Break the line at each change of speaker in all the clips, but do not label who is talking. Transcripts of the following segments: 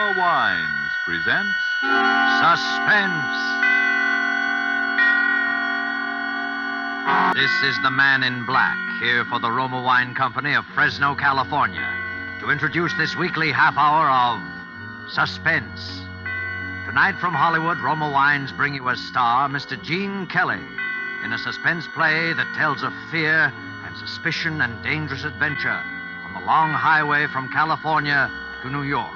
Roma Wines presents
Suspense. This is the Man in Black, here for the Roma Wine Company of Fresno, California, to introduce this weekly half hour of Suspense. Tonight from Hollywood, Roma Wines bring you as star Mr. Gene Kelly in a suspense play that tells of fear and suspicion and dangerous adventure on the long highway from California to New York.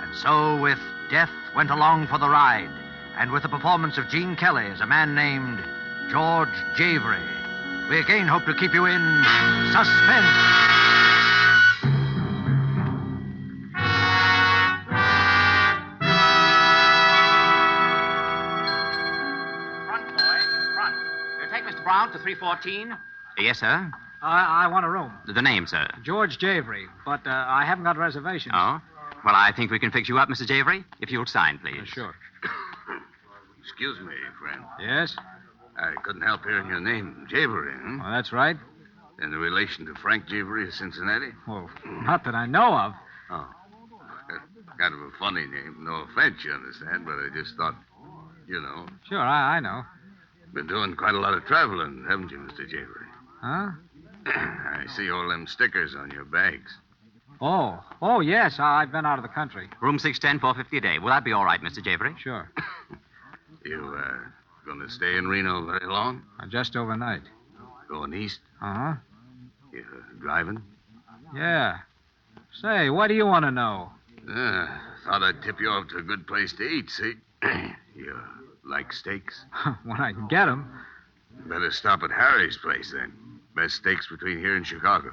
And so, with Death Went Along for the Ride, and with the performance of Gene Kelly as a man named George Javery, we again hope to keep you in suspense.
Front, boy. Front. You take Mr. Brown to 314?
Yes, sir.
I want a room.
The name, sir.
George Javery, but I haven't got reservations.
Oh? Well, I think we can fix you up, Mr. Javery, if you'll sign, please.
Sure.
Excuse me, friend.
Yes?
I couldn't help hearing your name, Javery, huh?
Well, that's right.
In relation to Frank Javery of Cincinnati?
Well, not that I know of.
Oh. Kind of a funny name. No offense, you understand, but I just thought, you know.
Sure, I know.
Been doing quite a lot of traveling, haven't you, Mr. Javery?
Huh?
I see all them stickers on your bags.
Oh, yes, I've been out of the country.
Room 610, $450 a day. Will that be all right, Mr. Javery?
Sure.
You, gonna stay in Reno very long?
Just overnight.
Going east?
Uh-huh.
You driving?
Yeah. Say, what do you want to know?
Thought I'd tip you off to a good place to eat, see? You like steaks?
When I can get 'em.
Better stop at Harry's place, then. Best steaks between here and Chicago.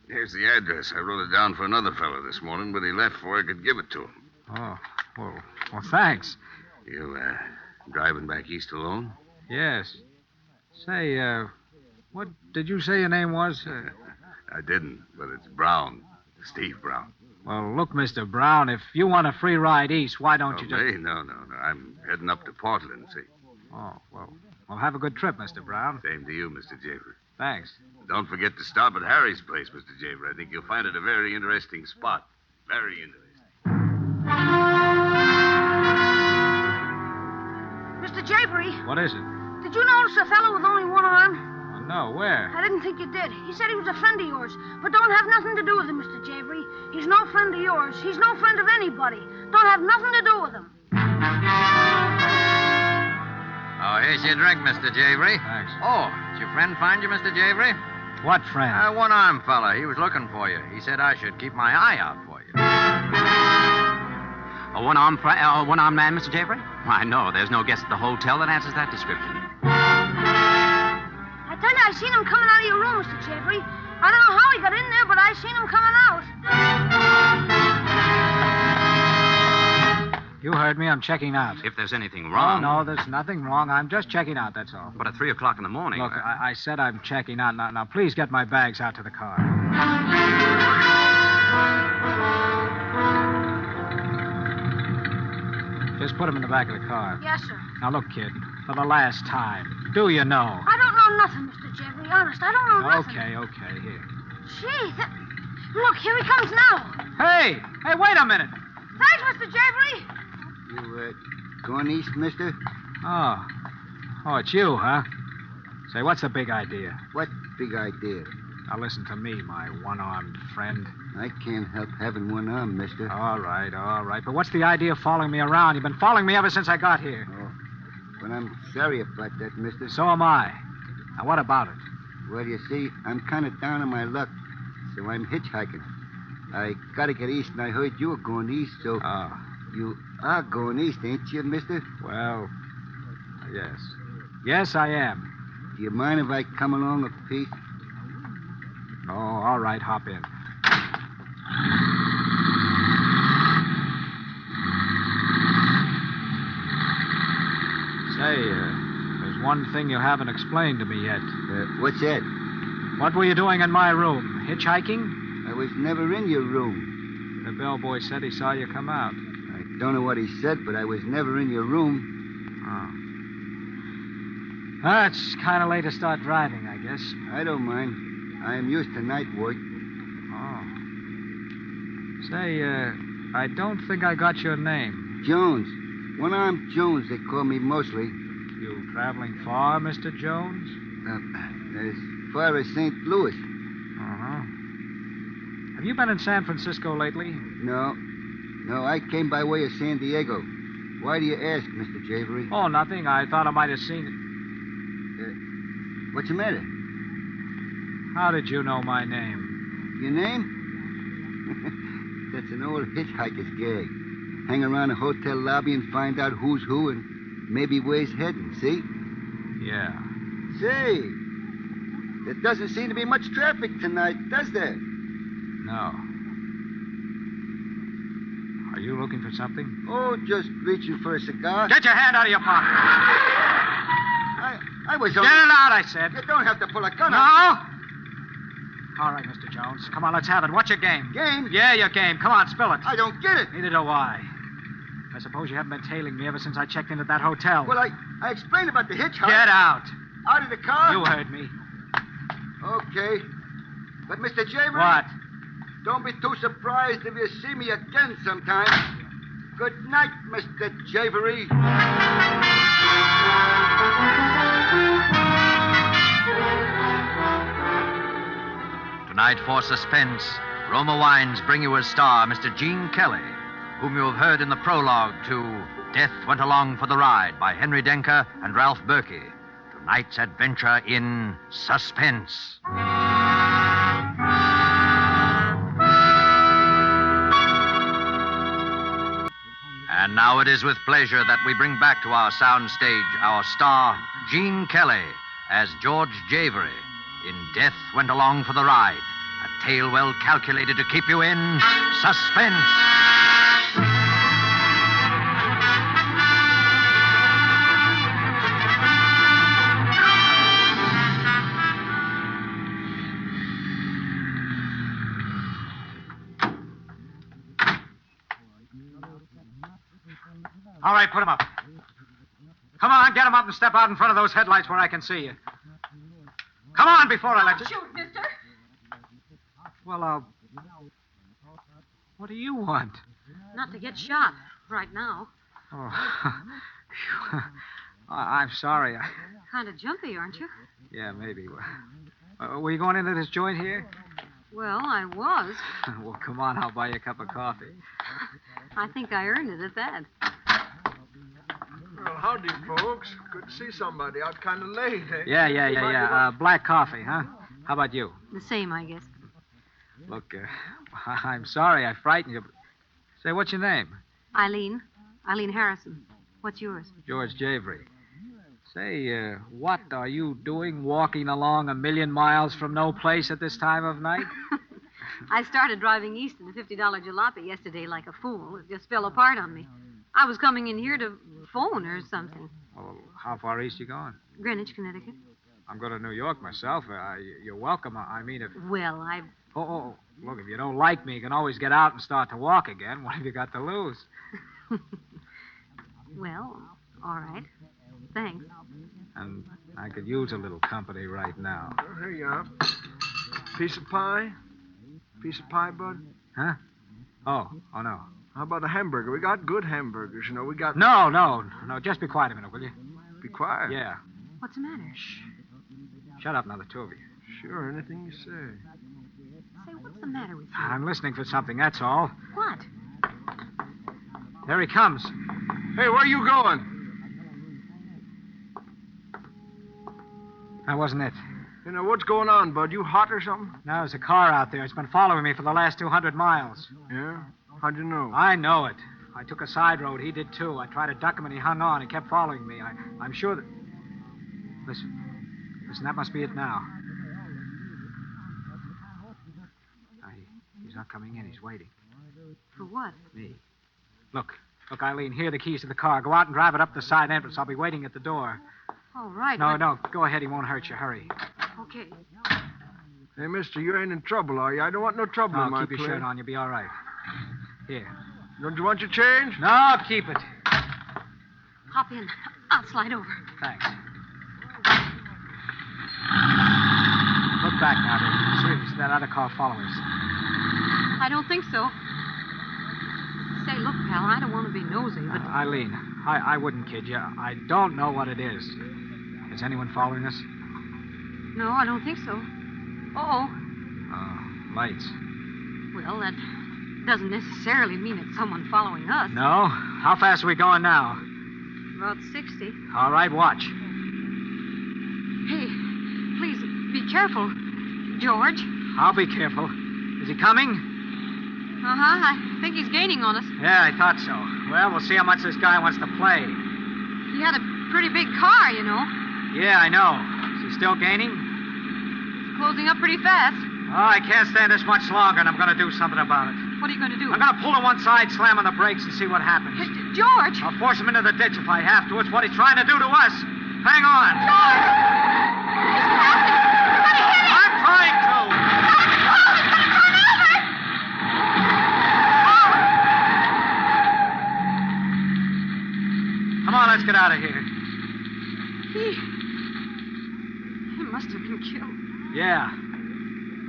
Here's the address. I wrote it down for another fellow this morning, but he left before I could give it to him.
Oh, well, thanks.
You, driving back east alone?
Yes. Say, what did you say your name was?
I didn't, but it's Brown. Steve Brown.
Well, look, Mr. Brown, if you want a free ride east, why don't you just...
Me? No. I'm heading up to Portland, see.
Oh, well, have a good trip, Mr. Brown.
Same to you, Mr. Javery.
Thanks.
Don't forget to stop at Harry's place, Mr. Javery. I think you'll find it a very interesting spot. Very interesting.
Mr. Javery,
What is it?
did you notice a fellow with only one arm?
Oh, no, where?
I didn't think you did. He said he was a friend of yours, but don't have nothing to do with him, Mr. Javery. He's no friend of yours. He's no friend of anybody. Don't have nothing to do with him.
Oh, here's your drink, Mr. Javery.
Thanks.
Oh, did your friend find you, Mr. Javery?
What friend?
One-armed fella. He was looking for you. He said I should keep my eye out for you.
A one-armed man, Mr. Javery? Why, no, there's no guest at the hotel that answers that description.
I tell you, I seen him coming out of your room, Mr. Javery. I don't know how he got in there, but I seen him coming out.
You heard me. I'm checking out.
If there's anything
Oh,
wrong...
no, there's nothing wrong. I'm just checking out, that's all.
But at 3 o'clock in the morning...
Look, I said I'm checking out. Now, please get my bags out to the car. Just put them in the back of the car.
Yes, sir.
Now, look, kid, for the last time, do you know?
I don't know nothing, Mr. Javery. Honest, I don't know nothing.
Okay, here.
Gee, look, here he comes now.
Hey, wait a minute.
Thanks, Mr. Javery.
You, going east, mister?
Oh, it's you, huh? Say, what's the big idea?
What big idea?
Now, listen to me, my one-armed friend.
I can't help having one arm, mister.
All right. But what's the idea of following me around? You've been following me ever since I got here.
Oh, but I'm sorry about that, mister.
So am I. Now, what about it?
Well, you see, I'm kind of down on my luck, so I'm hitchhiking. I gotta get east, and I heard you were going east, so...
Oh,
You are going east, ain't you, mister?
well, yes. Yes, I am.
Do you mind if I come along a piece?
Oh, all right, hop in. Say, there's one thing you haven't explained to me yet.
What's that?
What were you doing in my room? Hitchhiking?
I was never in your room.
The bellboy said he saw you come out.
I don't know what he said, but I was never in your room.
Oh. Well, it's kind of late to start driving, I guess.
I don't mind. I am used to night work.
Oh. Say, I don't think I got your name.
Jones. One-armed Jones, they call me mostly.
You traveling far, Mr. Jones?
As far as St. Louis.
Uh-huh. Have you been in San Francisco lately?
No, I came by way of San Diego. Why do you ask, Mr. Javery?
Oh, nothing. I thought I might have seen
What's the matter?
it. How did you know my name?
Your name? That's an old hitchhiker's gag. Hang around a hotel lobby and find out who's who and maybe where he's heading, see?
Yeah.
Say, there doesn't seem to be much traffic tonight, does there?
No. Are you looking for something?
Oh, just reaching for a cigar.
Get your hand out of your pocket.
I was
Get
only...
it out, I said.
You don't have to pull a gun out.
No? All right, Mr. Jones. Come on, let's have it. What's your game?
Game?
Yeah, your game. Come on, spill it.
I don't get it.
Neither do I. I suppose you haven't been tailing me ever since I checked into that hotel.
Well, I explained about the hitchhiker.
Get out.
Out of the car?
You heard me.
Okay. But, Mr. Javery...
What?
Don't be too surprised if you see me again sometime. Good night, Mr. Javery.
Tonight for Suspense, Roma Wines bring you as star Mr. Gene Kelly, whom you have heard in the prologue to Death Went Along for the Ride by Henry Denker and Ralph Berkey. Tonight's adventure in Suspense. And now it is with pleasure that we bring back to our soundstage our star, Gene Kelly, as George Javery in Death Went Along for the Ride, a tale well calculated to keep you in suspense.
All right, put him up. Come on, get him up and step out in front of those headlights where I can see you. Come on before I let you...
Shoot, mister.
Well, what do you want?
Not to get shot right now.
Oh, I'm sorry.
Kind of jumpy, aren't you?
Yeah, maybe. Were you going into this joint here?
Well, I was.
Well, come on, I'll buy you a cup of coffee.
I think I earned it at that.
Well, howdy, folks. Good to see somebody out kind of late, eh?
Yeah. Black coffee, huh? How about you?
The same, I guess.
Look, I'm sorry I frightened you. Say, what's your name?
Eileen Harrison. What's yours?
George Javery. Say, what are you doing walking along 1,000,000 miles from no place at this time of night?
I started driving east in a $50 jalopy yesterday like a fool. It just fell apart on me. I was coming in here to phone or something.
Well, how far east you going?
Greenwich, Connecticut.
I'm going to New York myself. You're welcome. I mean, if...
Well, I've...
Oh, look, if you don't like me, you can always get out and start to walk again. What have you got to lose?
Well, all right. Thanks.
And I could use a little company right now.
Well, here you are. Piece of pie? Piece of pie, bud?
Huh? Oh, no.
How about a hamburger? We got good hamburgers, you know. We got...
No. Just be quiet a minute, will you?
Be quiet.
Yeah.
What's the matter?
Shh. Shut up now, the two of you.
Sure, anything you say.
Say, what's the matter with you?
I'm listening for something, that's all.
What?
There he comes.
Hey, where are you going?
That wasn't it.
You know, what's going on, bud? You hot or something?
Now, there's a car out there. It's been following me for the last 200 miles.
Yeah? How'd you know?
I know it. I took a side road. He did, too. I tried to duck him, and he hung on. He kept following me. I'm sure that... Listen, that must be it now. He's not coming in. He's waiting.
For what?
Me. Look, Eileen, here are the keys to the car. Go out and drive it up the side entrance. I'll be waiting at the door.
All right.
No, go ahead. He won't hurt you. Hurry.
Okay.
Hey, mister, you ain't in trouble, are you? I don't want no trouble in my
keep your
place.
shirt on. You'll be all right. Here.
Don't you want your change?
No, keep it.
Hop in. I'll slide over.
Thanks. Look back now, baby. See if that other car following us.
I don't think so. Hey, look, pal, I don't want to be nosy, but...
Eileen, I wouldn't kid you. I don't know what it is. Is anyone following us?
No, I don't think so. Uh-oh.
Lights.
Well, that doesn't necessarily mean it's someone following us.
No? How fast are we going now?
About 60.
All right, watch.
Hey, please, be careful, George.
I'll be careful. Is he coming?
Uh-huh, I think he's gaining on us.
Yeah, I thought so. Well, we'll see how much this guy wants to play.
He had a pretty big car, you know.
Yeah, I know. Is he still gaining?
Closing up pretty fast.
Oh, I can't stand this much longer, and I'm going to do something about it.
What are you going to do?
I'm going to pull to one side, slam on the brakes, and see what happens.
Hey, George!
I'll force him into the ditch if I have to. It's what he's trying to do to us. Hang on.
George! He's passing! You're going to hit him!
I'm trying to.
Oh, he's going to turn over!
Come on, let's get out of here.
He must have been killed.
Yeah.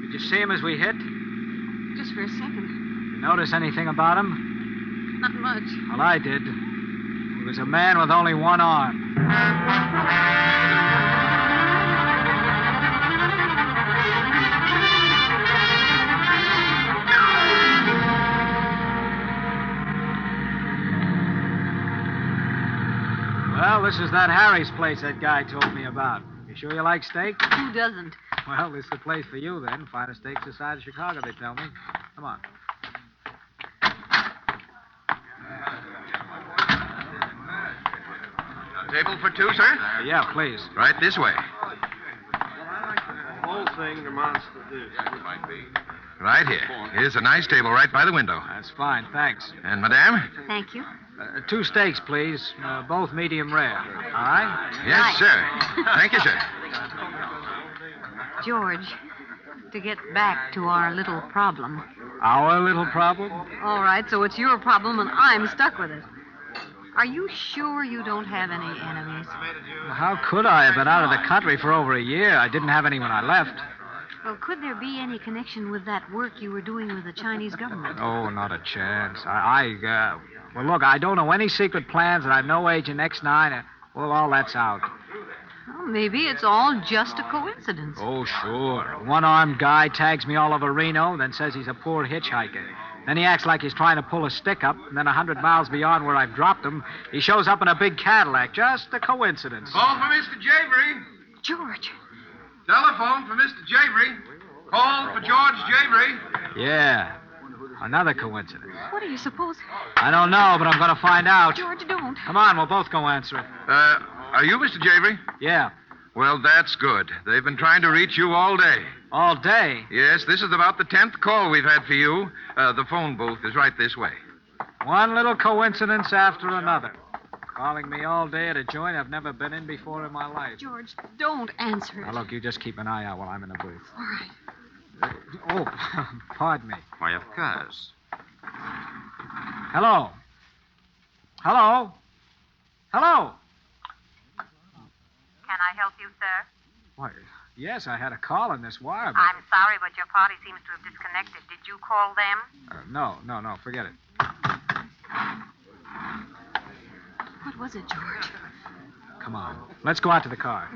Did you see him as we hit?
Just for a second.
You notice anything about him?
Not much.
Well, I did. He was a man with only one arm. Well, this is that Harry's place that guy told me about. You sure you like steak?
Who doesn't?
Well, this is the place for you, then. Finest steaks this side of Chicago, they tell me. Come on.
Table for two, sir?
Yeah, please.
Right this way.
The whole thing amounts to this.
Right here. Here's a nice table right by the window.
That's fine, thanks.
And, madame?
Thank you.
2 steaks, please. Both medium rare. All right?
Yes, sir. Thank you, sir.
George, to get back to our little problem.
Our little problem?
All right, so it's your problem and I'm stuck with it. Are you sure you don't have any enemies?
Well, how could I? I've been out of the country for over a year. I didn't have any when I left.
Well, could there be any connection with that work you were doing with the Chinese government?
Oh, not a chance. Well, look, I don't know any secret plans, and I'm no agent X9. Well, all that's out.
Well, maybe it's all just a coincidence.
Oh, sure. A one-armed guy tags me all over Reno, then says he's a poor hitchhiker. Then he acts like he's trying to pull a stick up, and then 100 miles beyond where I've dropped him, he shows up in a big Cadillac. Just a coincidence.
Call for Mr. Javery.
George.
Telephone for Mr. Javery. Call for George Javery.
Yeah. Another coincidence.
What do you suppose?
I don't know, but I'm going to find out.
George, don't.
Come on, we'll both go answer it.
Are you Mr. Javery?
Yeah.
Well, that's good. They've been trying to reach you all day.
All day?
Yes, this is about the 10th call we've had for you. The phone booth is right this way.
One little coincidence after another. Calling me all day at a joint I've never been in before in my life.
George, don't answer it.
Now, look, you just keep an eye out while I'm in the booth.
All right.
Oh, pardon me.
Why, of course.
Hello? Hello? Hello?
Can I help you, sir?
Why, yes, I had a call on this wire, but...
I'm sorry, but your party seems to have disconnected. Did you call them?
No, forget it.
What was it, George?
Come on, let's go out to the car.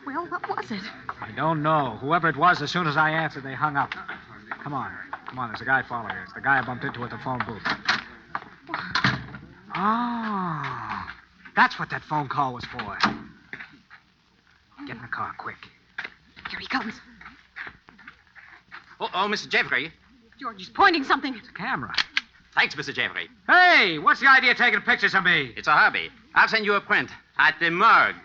Well, what was it?
I don't know. Whoever it was, as soon as I answered, they hung up. Come on, there's a guy following us. The guy I bumped into at the phone booth. Oh, that's what that phone call was for. Get in the car, quick.
Here he comes.
Oh, Mr. Javery.
George, he's pointing something.
It's a camera.
Thanks, Mr. Javery.
Hey, what's the idea of taking pictures of me?
It's a hobby. I'll send you a print at the morgue.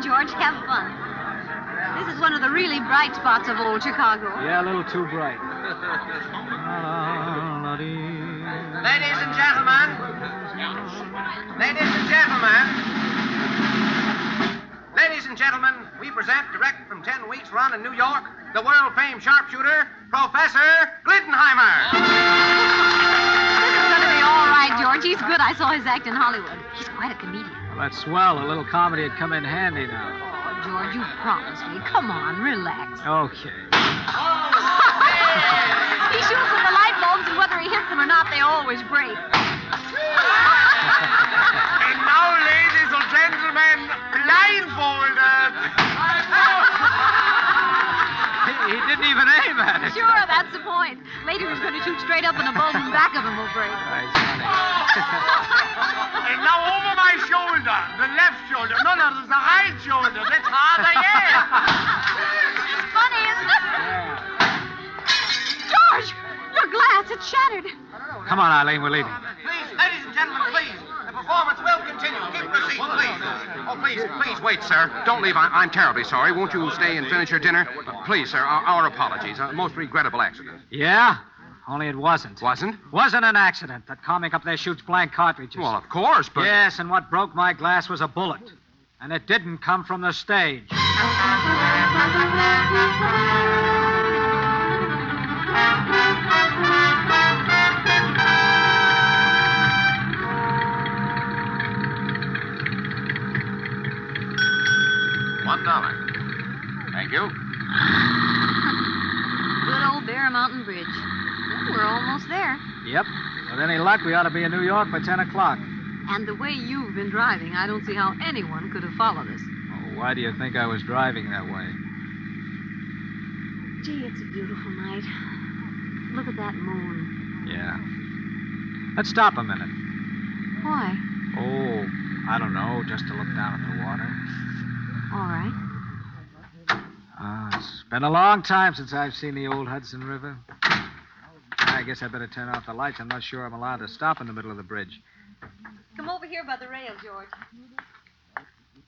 George, have fun. This is one of the really bright spots of old Chicago.
Yeah, a little too bright.
Ladies and gentlemen. Ladies and gentlemen, we present direct from 10 weeks' run in New York, the world-famed sharpshooter, Professor Glittenheimer.
This is going to be all right, George. He's good. I saw his act in Hollywood. He's quite a comedian.
Well, that's swell. A little comedy would come in handy now.
Oh, George, you promised me. Come on, relax.
Okay.
He shoots at the light bulbs, and whether he hits them or not, they always break.
And now, ladies and gentlemen, blindfolded.
He didn't even aim at it.
Sure, that's the point. Later he's going to shoot straight up, and the bulb in the back of him will break.
And now over my shoulder, the left shoulder. No, the right shoulder. That's harder yet.
It's funny, isn't it? George, your glass, it's shattered.
Come on, Eileen, we're leaving.
Please, ladies and gentlemen, please. The performance will continue. Keep your seats, please. Oh, please wait, sir. Don't leave. I'm terribly sorry. Won't you stay and finish your dinner? Please, sir, our apologies. A most regrettable accident.
Yeah? Only it wasn't.
Wasn't?
Wasn't an accident. That comic up there shoots blank cartridges.
Well, of course, but...
Yes, and what broke my glass was a bullet. And it didn't come from the stage.
$1. Thank you.
Good old Bear Mountain Bridge. Well, we're almost there.
Yep. With any luck, we ought to be in New York by 10 o'clock.
And the way you've been driving, I don't see how anyone could have followed us.
Oh, why do you think I was driving that way?
Gee, it's a beautiful night. Look at that moon.
Yeah. Let's stop a minute.
Why?
Oh, I don't know, just to look down at the water.
All right.
It's been a long time since I've seen the old Hudson River. I guess I better turn off the lights. I'm not sure I'm allowed to stop in the middle of the bridge.
Come over here by the rail, George.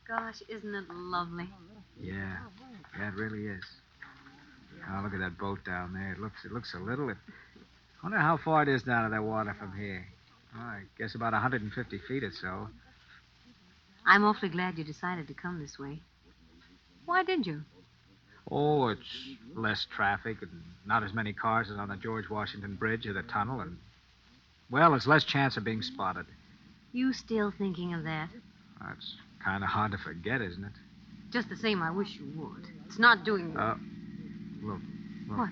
Gosh, isn't it lovely?
Yeah, it really is. Oh, look at that boat down there. It looks so little. I wonder how far it is down to that water from here. Oh, I guess about 150 feet or so.
I'm awfully glad you decided to come this way. Why did you?
Oh, it's less traffic and not as many cars as on the George Washington Bridge or the tunnel, and, well, it's less chance of being spotted.
You still thinking of that?
That's kind of hard to forget, isn't it?
Just the same, I wish you would. It's not doing...
Look.
What?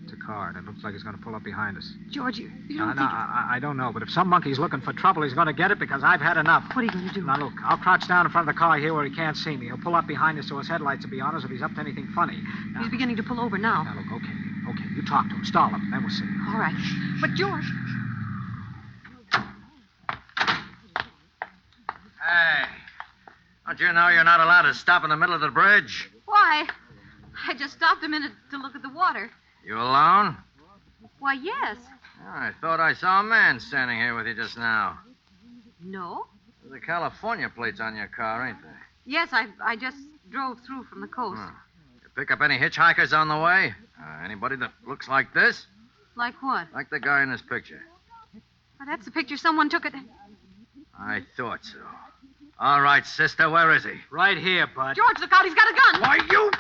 It's a car, and it looks like it's going to pull up behind us.
George, you don't think...
I don't know, but if some monkey's looking for trouble, he's going to get it because I've had enough.
What are you going to do?
Now, look, I'll crouch down in front of the car here where he can't see me. He'll pull up behind us so his headlights will be on us if he's up to anything funny. Now,
he's beginning to pull over now.
Now, look, okay. You talk to him. Stall him, then we'll see.
All right. But, George...
Hey, don't you know you're not allowed to stop in the middle of the bridge?
Why? I just stopped a minute to look at the water.
You alone?
Why, yes.
Oh, I thought I saw a man standing here with you just now.
No?
There's the California plates on your car, ain't there?
Yes, I just drove through from the coast.
You pick up any hitchhikers on the way? Anybody that looks like this?
Like what?
Like the guy in this picture.
Well, that's the picture someone took at...
I thought so. All right, sister, where is he?
Right here, bud.
George, look out, he's got a gun.
Why, you...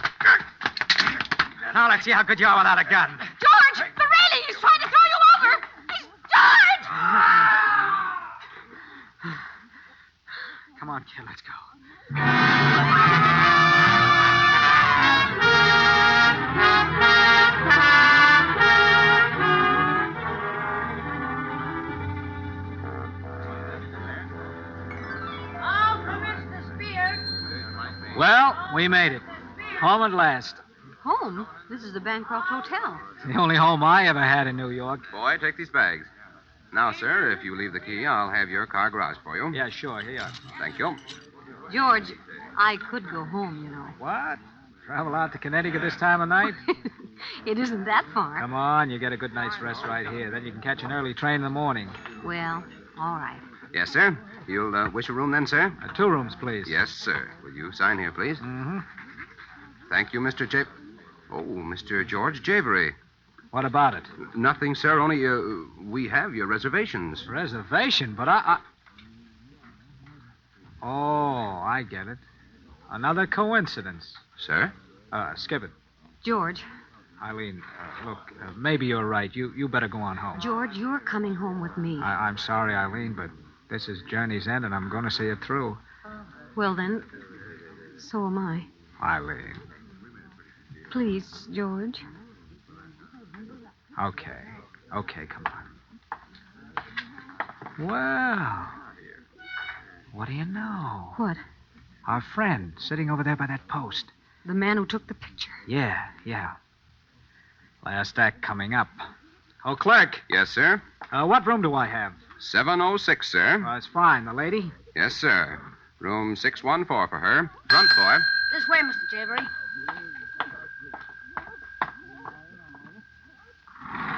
Now, let's see how good you are without a gun.
George, the railing! He's trying to throw you over! He's died!
Come on, kid, let's go. Well, we made it. Home at last.
Home? This is the Bancroft Hotel.
The only home I ever had in New York.
Boy, take these bags. Now, sir, if you leave the key, I'll have your car garage for you.
Yeah, sure. Here you are.
Thank you.
George, I could go home, you know.
What? Travel out to Connecticut this time of night?
It isn't that far.
Come on, you get a good night's rest right here. Then you can catch an early train in the morning.
Well, all right.
Yes, sir. You'll wish a room then, sir?
2 rooms, please.
Yes, sir. Will you sign here, please?
Mm-hmm.
Thank you, Mr. Mr. George Javery.
What about it?
Nothing, sir. Only we have your reservations.
Reservation? But I... Oh, I get it. Another coincidence.
Sir?
Skip it.
George,
Eileen, look, maybe you're right. You better go on home.
George, you're coming home with me.
I'm sorry, Eileen, but this is journey's end, and I'm going to see it through.
Well, then, so am I.
Eileen.
Please, George.
Okay, come on. Well, what do you know?
What?
Our friend sitting over there by that post.
The man who took the picture.
Yeah. Last act coming up. Oh, clerk.
Yes, sir.
What room do I have?
706, sir.
That's fine. The lady?
Yes, sir. Room 614 for her. Front boy.
This way, Mr. Javery.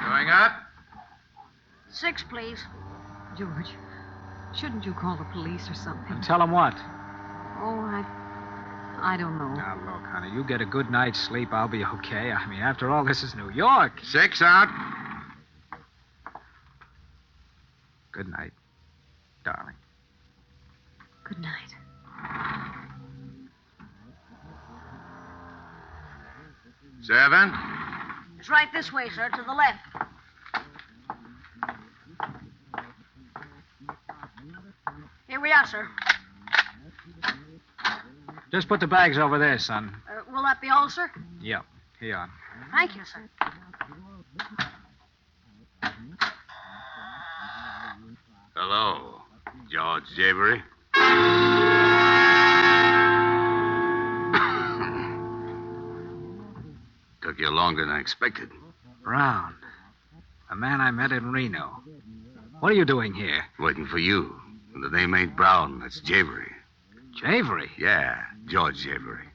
Going up?
6, please.
George, shouldn't you call the police or something?
And tell him what?
Oh, I don't know.
Now, look, honey, you get a good night's sleep, I'll be okay. I mean, after all, this is New York.
6 out.
Good night, darling.
Good night.
Seven.
It's right this way, sir, to the left. Here we are, sir.
Just put the bags over there, son.
Will that be all, sir?
Yep. Here.
Thank you, sir.
Hello, George Javery. Took you longer than I expected.
Brown. A man I met in Reno. What are you doing here?
Waiting for you. And the name ain't Brown, that's Javery.
Javery?
Yeah, George Javery.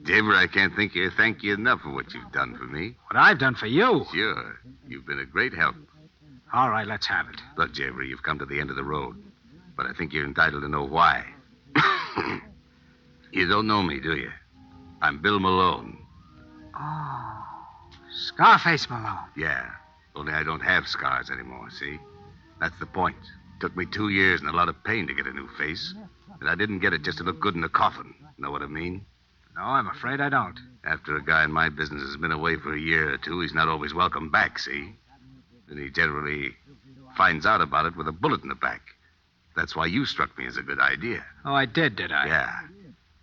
Javery, I can't thank you enough for what you've done for me.
What I've done for you?
Sure. You've been a great help.
All right, let's have it.
Look, Javery, you've come to the end of the road. But I think you're entitled to know why. You don't know me, do you? I'm Bill Malone.
Oh, Scarface Malone.
Yeah, only I don't have scars anymore, see? That's the point. Took me 2 years and a lot of pain to get a new face. And I didn't get it just to look good in a coffin. Know what I mean?
No, I'm afraid I don't.
After a guy in my business has been away for a year or two, he's not always welcome back, see? And he generally finds out about it with a bullet in the back. That's why you struck me as a good idea.
Oh, I did I?
Yeah.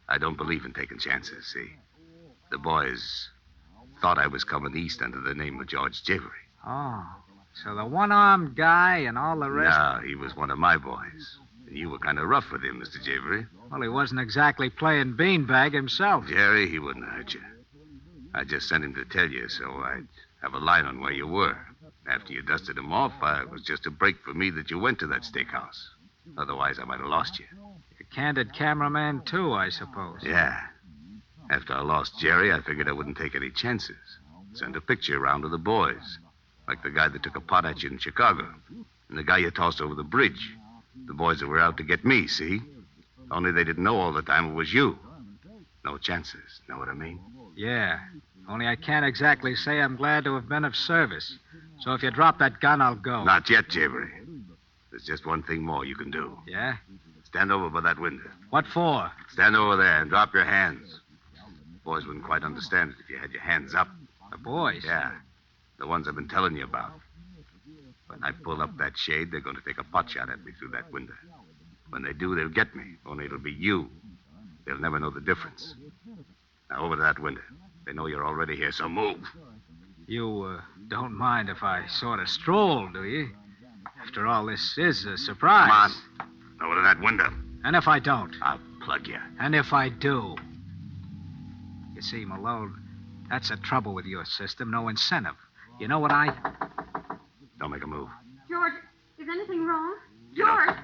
I don't believe in taking chances, see? The boys thought I was coming east under the name of George Javery.
Oh, so the one-armed guy and all the rest...
No, he was one of my boys. And you were kind of rough with him, Mr. Javery.
Well, he wasn't exactly playing beanbag himself.
Jerry, he wouldn't hurt you. I just sent him to tell you so I'd have a line on where you were. After you dusted him off, it was just a break for me that you went to that steakhouse. Otherwise, I might have lost you.
A candid cameraman, too, I suppose.
Yeah. After I lost Jerry, I figured I wouldn't take any chances. Send a picture around to the boys. Like the guy that took a pot at you in Chicago. And the guy you tossed over the bridge. The boys that were out to get me, see? Only they didn't know all the time it was you. No chances. Know what I mean?
Yeah. Only I can't exactly say I'm glad to have been of service. So if you drop that gun, I'll go.
Not yet, Javery. There's just one thing more you can do.
Yeah?
Stand over by that window.
What for?
Stand over there and drop your hands. Boys wouldn't quite understand it if you had your hands up.
The boys?
Yeah. The ones I've been telling you about. When I pull up that shade, they're going to take a pot shot at me through that window. When they do, they'll get me. Only it'll be you. They'll never know the difference. Now, over to that window. They know you're already here, so move.
You don't mind if I sort of stroll, do you? After all, this is a surprise.
Come on. Over to that window.
And if I don't?
I'll plug you.
And if I do? You see, Malone, that's the trouble with your system. No incentive. You know what
Don't make a move.
George, is anything wrong? George!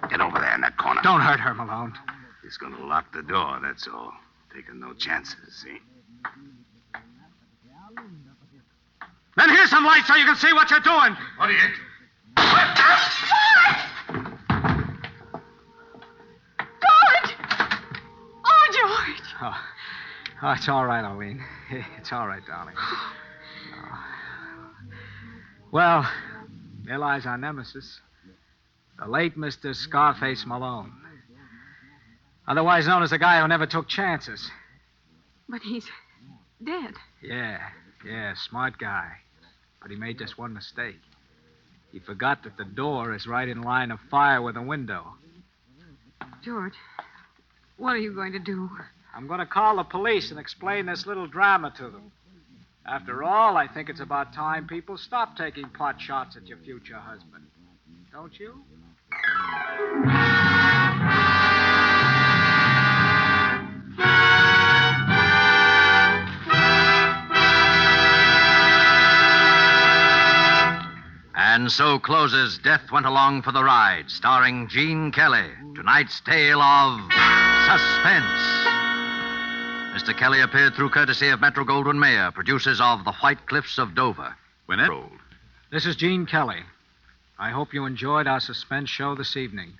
Get over there in that corner.
Don't hurt her, Malone.
He's going to lock the door, that's all. Taking no chances, see?
Then here's some light so you can see what you're doing.
What are you...
George! Oh, George!
Oh, it's all right, Arlene. It's all right, darling. Well, there lies our nemesis. The late Mr. Scarface Malone. Otherwise known as the guy who never took chances.
But he's dead.
Yeah, smart guy. But he made just one mistake. He forgot that the door is right in line of fire with the window.
George, what are you going to do?
I'm going to call the police and explain this little drama to them. After all, I think it's about time people stop taking pot shots at your future husband. Don't you?
And so closes Death Went Along for the Ride, starring Gene Kelly. Tonight's tale of Suspense. Mr. Kelly appeared through courtesy of Metro-Goldwyn-Mayer, producers of The White Cliffs of Dover.
This is Gene Kelly. I hope you enjoyed our suspense show this evening.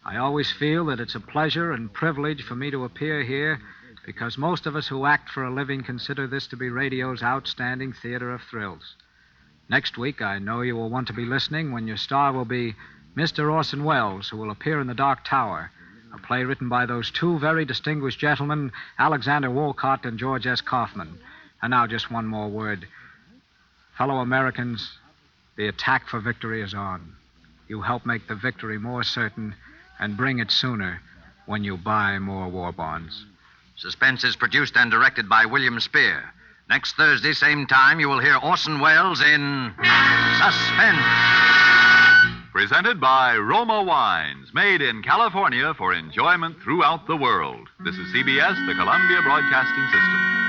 I always feel that it's a pleasure and privilege for me to appear here because most of us who act for a living consider this to be radio's outstanding theater of thrills. Next week, I know you will want to be listening when your star will be Mr. Orson Welles, who will appear in The Dark Tower, a play written by those two very distinguished gentlemen, Alexander Wolcott and George S. Kaufman. And now just one more word. Fellow Americans, the attack for victory is on. You help make the victory more certain and bring it sooner when you buy more war bonds.
Suspense is produced and directed by William Spear. Next Thursday, same time, you will hear Orson Welles in Suspense.
Presented by Roma Wines, made in California for enjoyment throughout the world. This is CBS, the Columbia Broadcasting System.